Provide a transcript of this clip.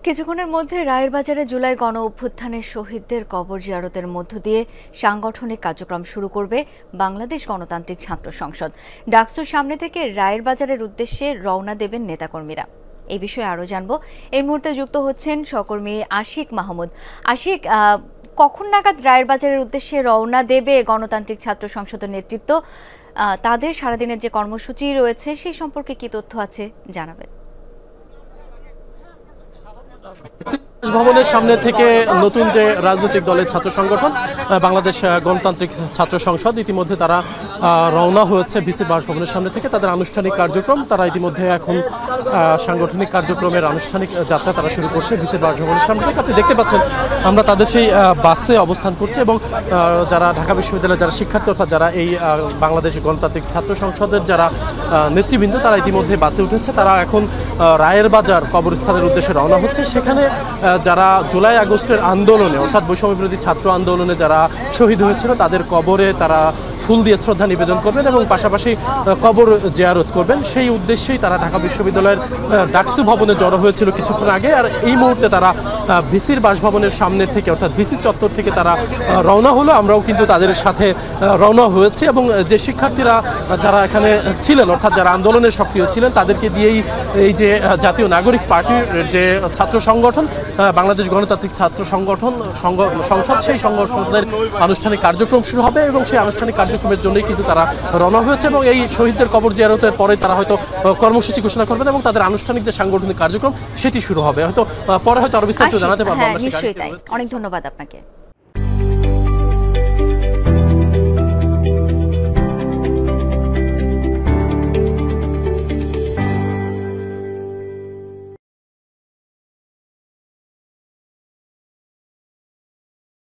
কিছুক্ষণের মধ্যে রায়ের বাজারে জুলাই গণ অভ্যুত্থানের শহীদদের কবর জিয়ারতের মধ্য দিয়ে সাংগঠনিক কার্যক্রম শুরু করবে বাংলাদেশ গণতান্ত্রিক ছাত্র সংসদ। ডাকসুর সামনে থেকে রায়ের বাজারের উদ্দেশ্যে রওনা দেবেন নেতাকর্মীরা। এই বিষয়ে আরও জানব, এই মুহূর্তে যুক্ত হচ্ছেন সহকর্মী আশিক মাহমুদ। আশিক, কখন নাগাদ রায়ের বাজারের উদ্দেশ্যে রওনা দেবে গণতান্ত্রিক ছাত্র সংসদের নেতৃত্ব? তাদের সারাদিনের যে কর্মসূচি রয়েছে সেই সম্পর্কে কি তথ্য আছে জানাবেন। ভবনের সামনে থেকে নতুন যে রাজনৈতিক দলের ছাত্র সংগঠন বাংলাদেশ গণতান্ত্রিক ছাত্র সংসদ, ইতিমধ্যে তারা রওনা হয়েছে ভিসির বাসভবনের সামনে থেকে। তাদের আনুষ্ঠানিক কার্যক্রম, তারা ইতিমধ্যে এখন সাংগঠনিক কার্যক্রমের আনুষ্ঠানিক যাত্রা তারা শুরু করছে ভিসির বাসভবনের সামনে থেকে। আপনি দেখতে পাচ্ছেন আমরা তাদের সেই বাসে অবস্থান করছি এবং যারা ঢাকা বিশ্ববিদ্যালয়ের যারা শিক্ষার্থী অর্থাৎ যারা এই বাংলাদেশ গণতান্ত্রিক ছাত্র সংসদের যারা নেতৃবৃন্দ তারা ইতিমধ্যে বাসে উঠেছে। তারা এখন রায়ের বাজার কবরস্থানের উদ্দেশ্যে রওনা হচ্ছে। সেখানে যারা জুলাই আগস্টের আন্দোলনে অর্থাৎ বৈষম্য বিরোধী ছাত্র আন্দোলনে যারা শহীদ হয়েছিল তাদের কবরে তারা ফুল দিয়ে শ্রদ্ধা নিবেদন করবেন এবং পাশাপাশি কবর জিয়ারত করবেন। সেই উদ্দেশ্যেই তারা ঢাকা বিশ্ববিদ্যালয়ের ডাকসু ভবনে জড়ো হয়েছিল কিছুক্ষণ আগে। আর এই মুহূর্তে তারা ভিসির বাসভবনের সামনের থেকে অর্থাৎ ভিসির চত্বর থেকে তারা রওনা হলো। আমরাও কিন্তু তাদের সাথে রওনা হয়েছি এবং যে শিক্ষার্থীরা যারা এখানে ছিলেন অর্থাৎ যারা আন্দোলনে সক্রিয় ছিলেন তাদেরকে দিয়েই এই যে জাতীয় নাগরিক পার্টির যে ছাত্র সংগঠন বাংলাদেশ গণতান্ত্রিক ছাত্র সংগঠন সংসদ, সেই সংসদের আনুষ্ঠানিক কার্যক্রম শুরু হবে এবং সেই আনুষ্ঠানিক কার্যক্রমের জন্যই কিন্তু তারা রওনা হয়েছে এবং এই শহীদদের কবর জিয়ারতের পরে তারা হয়তো কর্মসূচি ঘোষণা করবেন এবং তাদের আনুষ্ঠানিক যে সাংগঠনিক কার্যক্রম সেটি শুরু হবে। হয়তো পরে হয়তো আরো বিস্তারিত জানাতে পারবো। নিশ্চয়ই তাই। অনেক ধন্যবাদ আপনাকে।